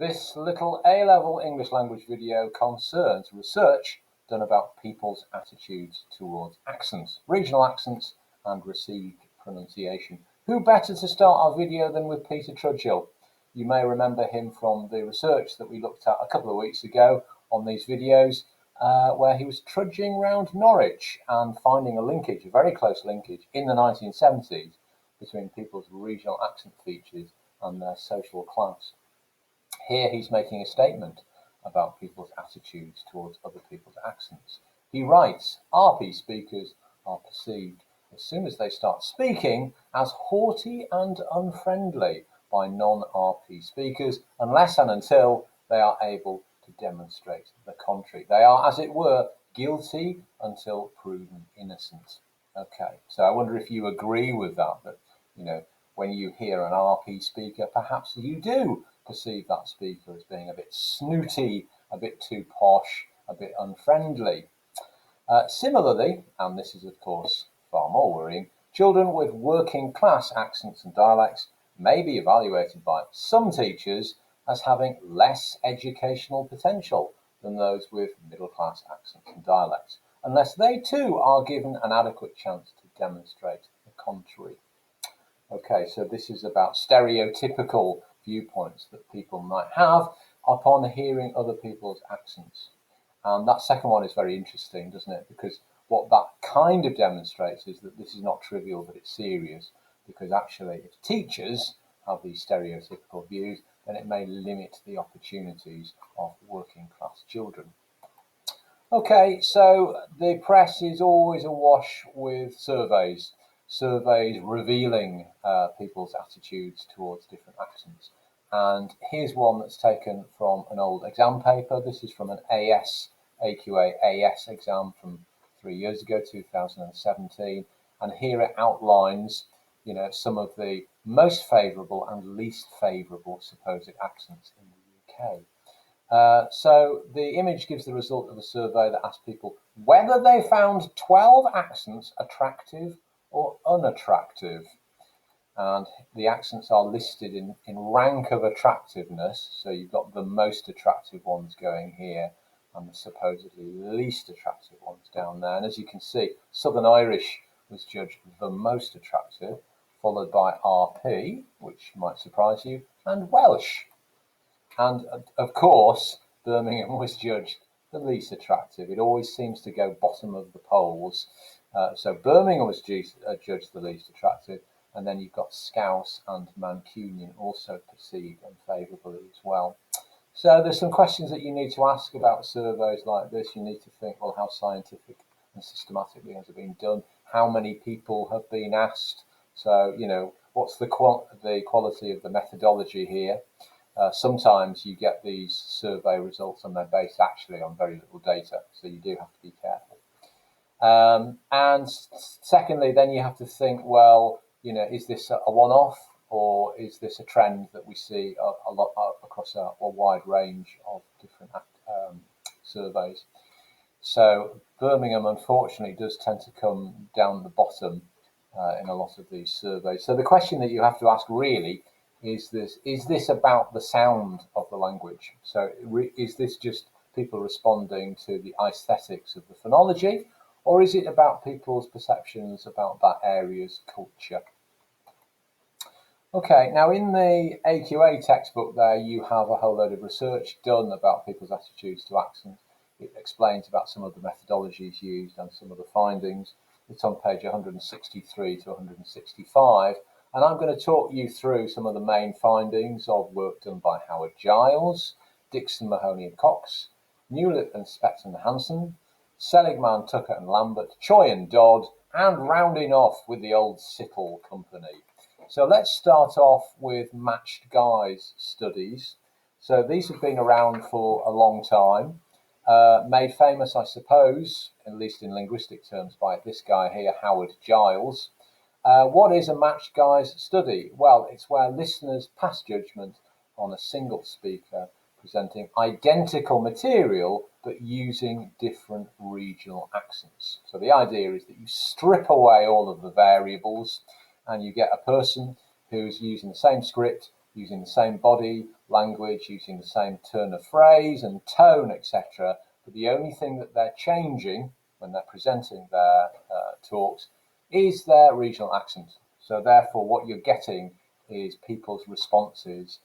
This little A-level English language video concerns research done about people's attitudes towards accents, regional accents and received pronunciation. Who better to start our video than with Peter Trudgill? You may remember him from the research that we looked at a couple of weeks ago on these videos, where he was trudging around Norwich and finding a linkage, a very close linkage, in the 1970s between people's regional accent features and their social class. Here he's making a statement about people's attitudes towards other people's accents. He writes, RP speakers are perceived, as soon as they start speaking, as haughty and unfriendly by non-RP speakers, unless and until they are able to demonstrate the contrary. They are, as it were, guilty until proven innocent. Okay, so I wonder if you agree with that, when you hear an RP speaker, perhaps you do perceive that speaker as being a bit snooty, a bit too posh, a bit unfriendly. Similarly, and this is of course far more worrying, children with working class accents and dialects may be evaluated by some teachers as having less educational potential than those with middle class accents and dialects, unless they too are given an adequate chance to demonstrate the contrary. Okay, so this is about stereotypical viewpoints that people might have upon hearing other people's accents. And that second one is very interesting, doesn't it? Because what that kind of demonstrates is that this is not trivial, but it's serious. Because actually, if teachers have these stereotypical views, then it may limit the opportunities of working class children. Okay, so the press is always awash with surveys revealing people's attitudes towards different accents. And here's one that's taken from an old exam paper. This is from an AQA AS exam from 3 years ago, 2017. And here it outlines, some of the most favourable and least favourable supposed accents in the UK. So the image gives the result of a survey that asked people whether they found 12 accents attractive or unattractive. And the accents are listed in rank of attractiveness. So you've got the most attractive ones going here and the supposedly least attractive ones down there. And as you can see, Southern Irish was judged the most attractive, followed by RP, which might surprise you, and Welsh. And of course, Birmingham was judged the least attractive. It always seems to go bottom of the polls. So Birmingham was judged the least attractive. And then you've got Scouse and Mancunian also perceived unfavourably as well. So there's some questions that you need to ask about surveys like this. You need to think, well, how scientific and systematically has it been done? How many people have been asked? So, what's the quality of the methodology here? Sometimes you get these survey results and they're based actually on very little data, so you do have to be careful. And secondly, then you have to think, well, is this a one-off or is this a trend that we see a lot across a wide range of different surveys? So Birmingham, unfortunately, does tend to come down the bottom in a lot of these surveys. So the question that you have to ask really is this about the sound of the language? So is this just people responding to the aesthetics of the phonology, or is it about people's perceptions about that area's culture? Okay, now in the AQA textbook there, you have a whole load of research done about people's attitudes to accents. It explains about some of the methodologies used and some of the findings. It's on page 163 to 165. And I'm going to talk you through some of the main findings of work done by Howard Giles, Dixon, Mahoney and Cox, Newlip and Spector and Hansen, Seligman, Tucker and Lambert, Choi and Dodd, and rounding off with the old Sittle Company. So let's start off with matched guys studies. So these have been around for a long time, made famous, I suppose, at least in linguistic terms, by this guy here, Howard Giles. What is a matched guys study? Well, it's where listeners pass judgment on a single speaker presenting identical material but using different regional accents. So the idea is that you strip away all of the variables and you get a person who's using the same script using the same body language, using the same turn of phrase and tone, etc. But the only thing that they're changing when they're presenting their talks is their regional accent. So therefore, what you're getting is people's responses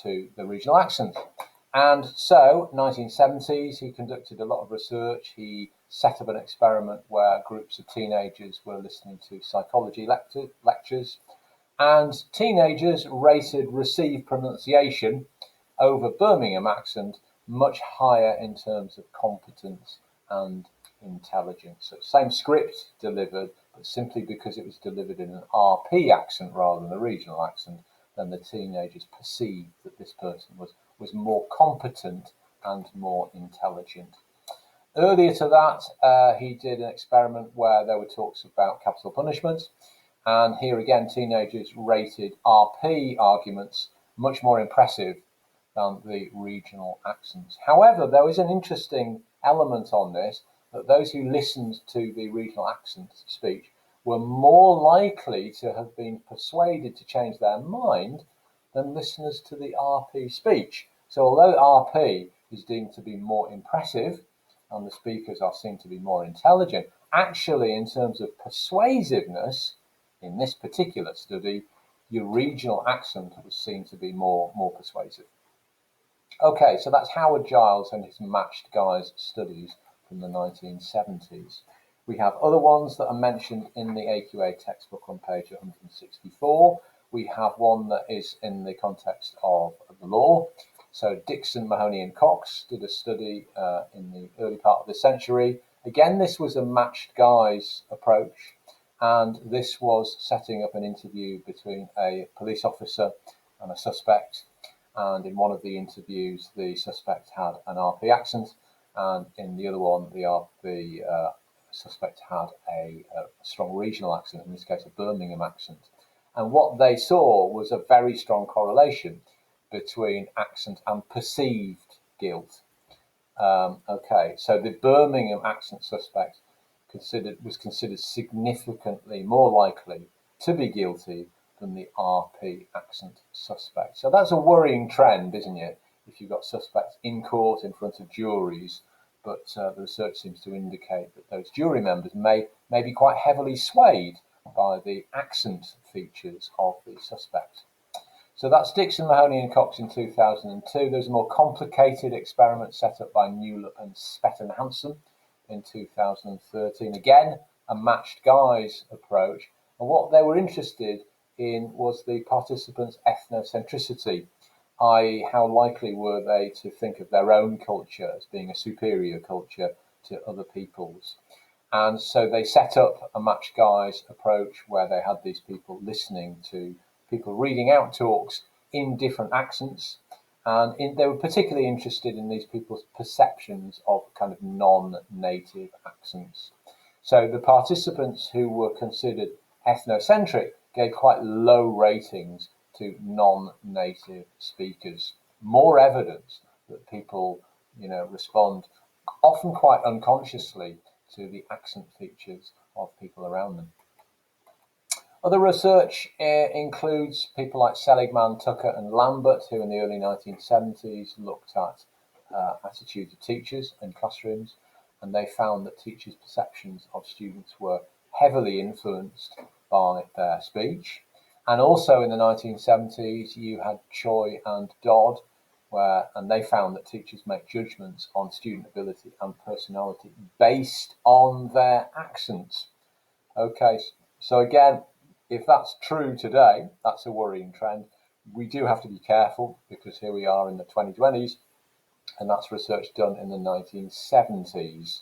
to the regional accent. And so, 1970s, he conducted a lot of research. He set up an experiment where groups of teenagers were listening to psychology lectures, and teenagers rated received pronunciation over Birmingham accent much higher in terms of competence and intelligence. So same script delivered, but simply because it was delivered in an RP accent rather than a regional accent, then the teenagers perceived that this person was more competent and more intelligent. Earlier to that, he did an experiment where there were talks about capital punishment, and here again teenagers rated RP arguments much more impressive than the regional accents. However, there was an interesting element on this, that those who listened to the regional accent speech were more likely to have been persuaded to change their mind than listeners to the RP speech. So although RP is deemed to be more impressive and the speakers are seen to be more intelligent, actually in terms of persuasiveness, in this particular study, your regional accent was seen to be more persuasive. Okay, so that's Howard Giles and his matched guys studies from the 1970s. We have other ones that are mentioned in the AQA textbook on page 164. We have one that is in the context of the law. So Dixon, Mahoney and Cox did a study in the early part of the century. Again, this was a matched guys approach, and this was setting up an interview between a police officer and a suspect. And in one of the interviews, the suspect had an RP accent, and in the other one, the suspect had a strong regional accent, in this case a Birmingham accent. And what they saw was a very strong correlation between accent and perceived guilt. Okay, so the Birmingham accent suspect was considered significantly more likely to be guilty than the RP accent suspect. So that's a worrying trend, isn't it? If you've got suspects in court in front of juries, but the research seems to indicate that those jury members may be quite heavily swayed by the accent features of the suspect. So that's Dixon, Mahoney and Cox in 2002. There's a more complicated experiment set up by Newlop and Spetton Hansen in 2013. Again, a matched guys approach. And what they were interested in was the participants' ethnocentricity, i.e. how likely were they to think of their own culture as being a superior culture to other people's. And so they set up a matched guys approach where they had these people listening to people reading out talks in different accents, and they were particularly interested in these people's perceptions of kind of non-native accents. So the participants who were considered ethnocentric gave quite low ratings to non-native speakers. More evidence that people, respond often quite unconsciously to the accent features of people around them. Other research includes people like Seligman, Tucker and Lambert, who in the early 1970s looked at attitudes of teachers in classrooms, and they found that teachers' perceptions of students were heavily influenced by their speech. And also in the 1970s, you had Choi and Dodd, and they found that teachers make judgments on student ability and personality based on their accents. Okay, so again, if that's true today, that's a worrying trend. We do have to be careful because here we are in the 2020s, and that's research done in the 1970s.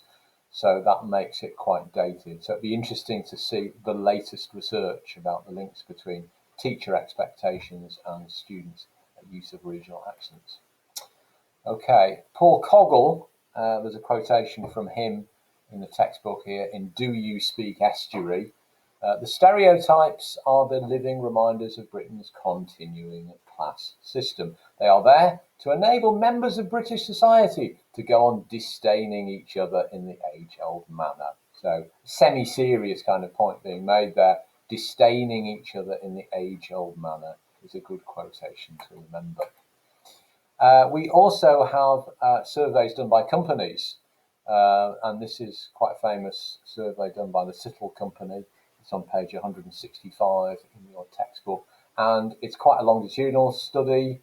So that makes it quite dated. So it'd be interesting to see the latest research about the links between teacher expectations and students' use of regional accents. Okay, Paul Coggle, there's a quotation from him in the textbook here in Do You Speak Estuary? The stereotypes are the living reminders of Britain's continuing class system. They are there to enable members of British society to go on disdaining each other in the age-old manner. So, semi-serious kind of point being made there, disdaining each other in the age-old manner. is a good quotation to remember. We also have surveys done by companies, and this is quite a famous survey done by the Heselton company. It's on page 165 in your textbook, and it's quite a longitudinal study.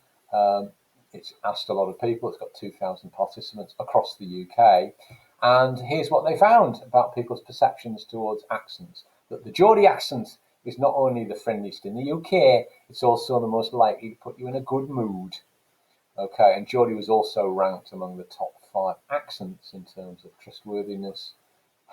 It's asked a lot of people. It's got 2,000 participants across the UK, and here's what they found about people's perceptions towards accents: that the Geordie accent is not only the friendliest in the UK, it's also the most likely to put you in a good mood. Okay, and Geordie was also ranked among the top 5 accents in terms of trustworthiness,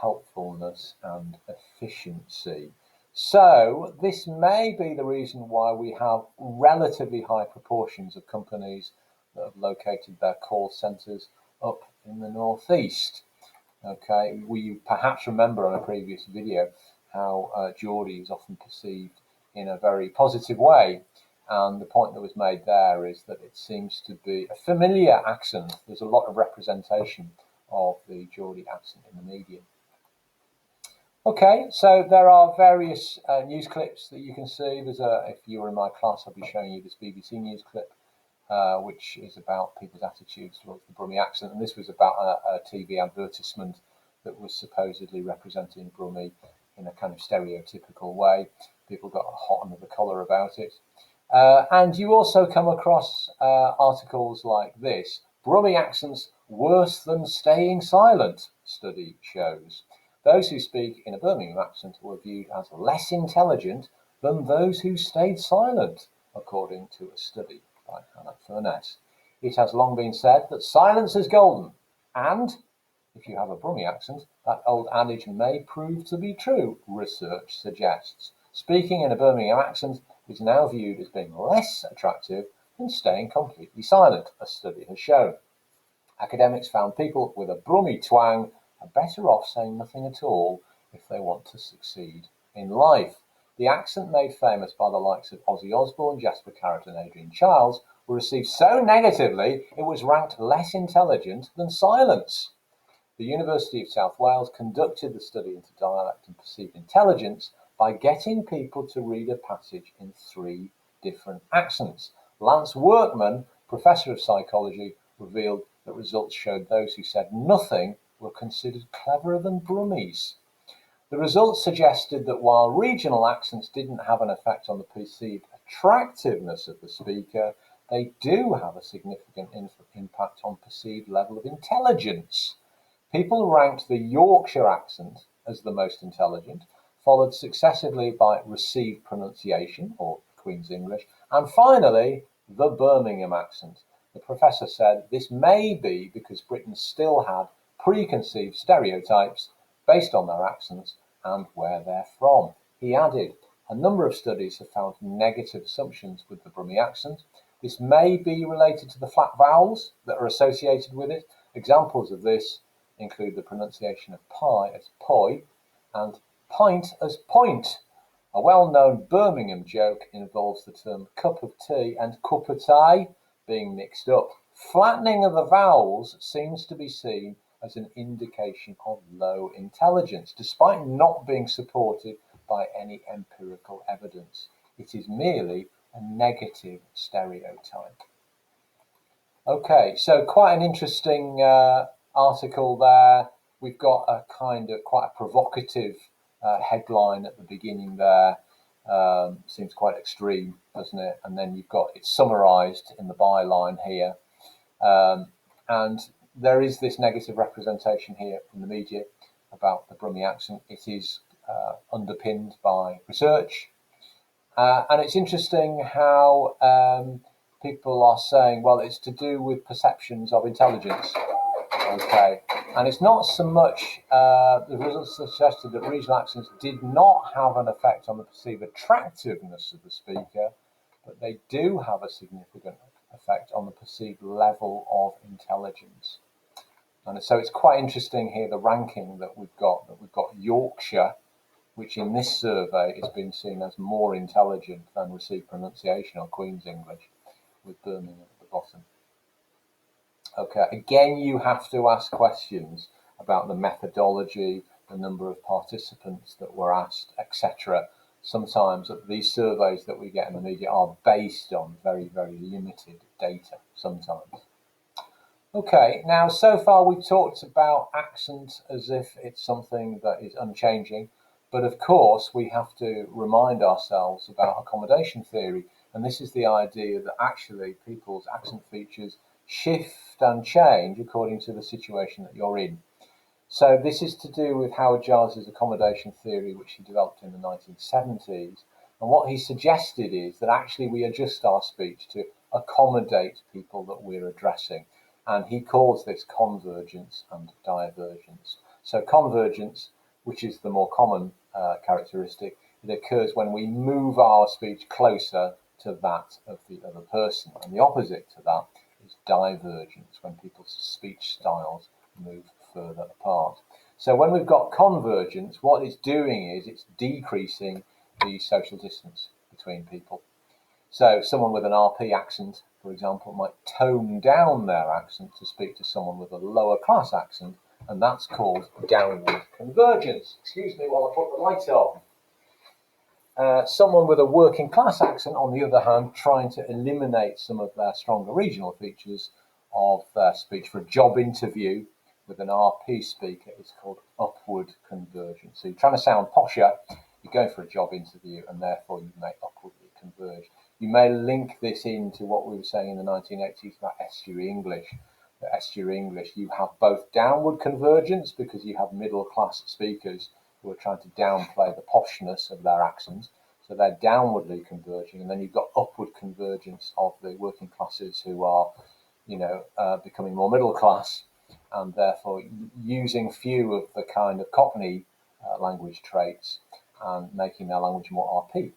helpfulness, and efficiency. So this may be the reason why we have relatively high proportions of companies that have located their call centres up in the northeast. Okay, we perhaps remember on a previous video how Geordie is often perceived in a very positive way. And the point that was made there is that it seems to be a familiar accent. There's a lot of representation of the Geordie accent in the media. Okay, so there are various news clips that you can see. If you were in my class, I'll be showing you this BBC News clip, which is about people's attitudes towards the Brummie accent. And this was about a TV advertisement that was supposedly representing Brummie in a kind of stereotypical way. People got hot under the collar about it. And you also come across articles like this: Brummie accents worse than staying silent, study shows. Those who speak in a Birmingham accent were viewed as less intelligent than those who stayed silent, according to a study by Hannah Furness. It has long been said that silence is golden, and if you have a Brummie accent, that old adage may prove to be true, research suggests. Speaking in a Birmingham accent is now viewed as being less attractive than staying completely silent, a study has shown. Academics found people with a Brummie twang are better off saying nothing at all if they want to succeed in life. The accent made famous by the likes of Ozzy Osbourne, Jasper Carrott and Adrian Childs were received so negatively it was ranked less intelligent than silence. The University of South Wales conducted the study into dialect and perceived intelligence by getting people to read a passage in 3 different accents. Lance Workman, professor of psychology, revealed that results showed those who said nothing were considered cleverer than Brummies. The results suggested that while regional accents didn't have an effect on the perceived attractiveness of the speaker, they do have a significant impact on perceived level of intelligence. People ranked the Yorkshire accent as the most intelligent, followed successively by received pronunciation, or Queen's English, and finally the Birmingham accent. The professor said this may be because Britain still had preconceived stereotypes based on their accents and where they're from. He added, a number of studies have found negative assumptions with the Brummie accent. This may be related to the flat vowels that are associated with it. Examples of this include the pronunciation of pie as poi and pint as point. A well-known Birmingham joke involves the term cup of tea and cup of tea being mixed up. Flattening of the vowels seems to be seen as an indication of low intelligence, despite not being supported by any empirical evidence. It is merely a negative stereotype. Okay, so quite an interesting article there. We've got a kind of quite a provocative headline at the beginning there. Seems quite extreme, doesn't it? And then you've got it summarised in the byline here. And there is this negative representation here in the media about the Brummie accent. It is underpinned by research. And it's interesting how people are saying, well, it's to do with perceptions of intelligence. Okay, and it's not so much, the results suggested that regional accents did not have an effect on the perceived attractiveness of the speaker, but they do have a significant effect on the perceived level of intelligence. And so it's quite interesting here, the ranking that we've got Yorkshire, which in this survey is being seen as more intelligent than received pronunciation or Queen's English, with Birmingham at the bottom. Okay, again, you have to ask questions about the methodology, the number of participants that were asked, etc. sometimes these surveys that we get in the media are based on very, very limited data sometimes. Okay, now so far we've talked about accent as if it's something that is unchanging, but of course we have to remind ourselves about accommodation theory, and this is the idea that actually people's accent features shift and change according to the situation that you're in. So this is to do with Howard Giles's accommodation theory, which he developed in the 1970s. And what he suggested is that actually we adjust our speech to accommodate people that we're addressing. And he calls this convergence and divergence. So convergence, which is the more common characteristic, it occurs when we move our speech closer to that of the other person. And the opposite to that is divergence, when people's speech styles move further apart. So when we've got convergence, what it's doing is it's decreasing the social distance between people. So someone with an RP accent, for example, might tone down their accent to speak to someone with a lower class accent, and that's called downward convergence. Excuse me while I put the light on. Someone with a working class accent, on the other hand, trying to eliminate some of their stronger regional features of their speech for a job interview with an RP speaker is called upward convergence. So you're trying to sound posher, you're going for a job interview, and therefore you may upwardly converge. You may link this into what we were saying in the 1980s about estuary English. The estuary English, you have both downward convergence because you have middle class speakers who are trying to downplay the poshness of their accents, so they're downwardly converging, and then you've got upward convergence of the working classes who are, becoming more middle class, and therefore using few of the kind of Cockney language traits and making their language more RP.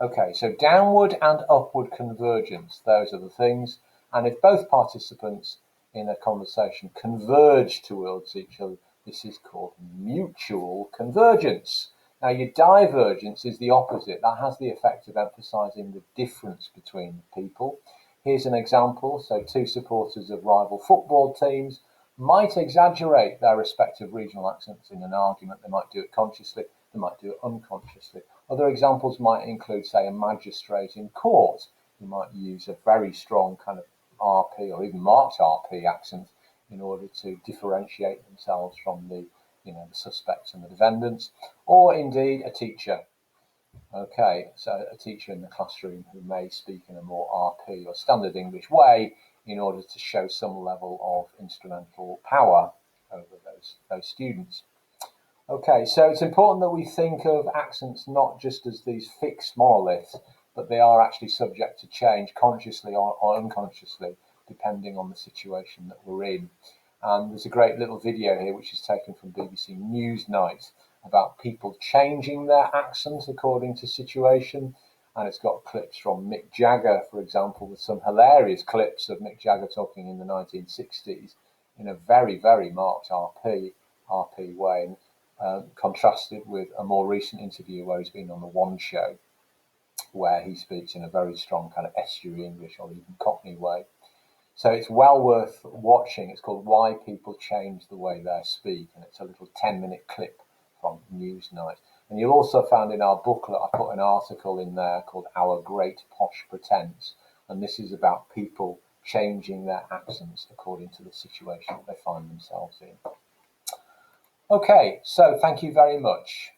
Okay, so downward and upward convergence, those are the things. And if both participants in a conversation converge towards each other, this is called mutual convergence. Now, your divergence is the opposite. That has the effect of emphasizing the difference between people. Here's an example. So two supporters of rival football teams might exaggerate their respective regional accents in an argument. They might do it consciously, they might do it unconsciously. Other examples might include, say, a magistrate in court who might use a very strong kind of RP or even marked RP accent in order to differentiate themselves from the suspects and the defendants, or indeed a teacher. Okay, so a teacher in the classroom who may speak in a more RP or standard English way in order to show some level of instrumental power over those students. Okay, so it's important that we think of accents not just as these fixed monoliths, but they are actually subject to change consciously or unconsciously, depending on the situation that we're in. And there's a great little video here which is taken from BBC Newsnight about people changing their accents according to situation. And it's got clips from Mick Jagger, for example, with some hilarious clips of Mick Jagger talking in the 1960s in a very, very marked RP way. Contrasted with a more recent interview where he's been on the One Show, where he speaks in a very strong kind of estuary English or even Cockney way. So it's well worth watching. It's called Why People Change the Way They Speak, and it's a little 10-minute clip from Newsnight. And you'll also find in our booklet, I put an article in there called Our Great Posh Pretense, and this is about people changing their accents according to the situation they find themselves in. Okay, so thank you very much.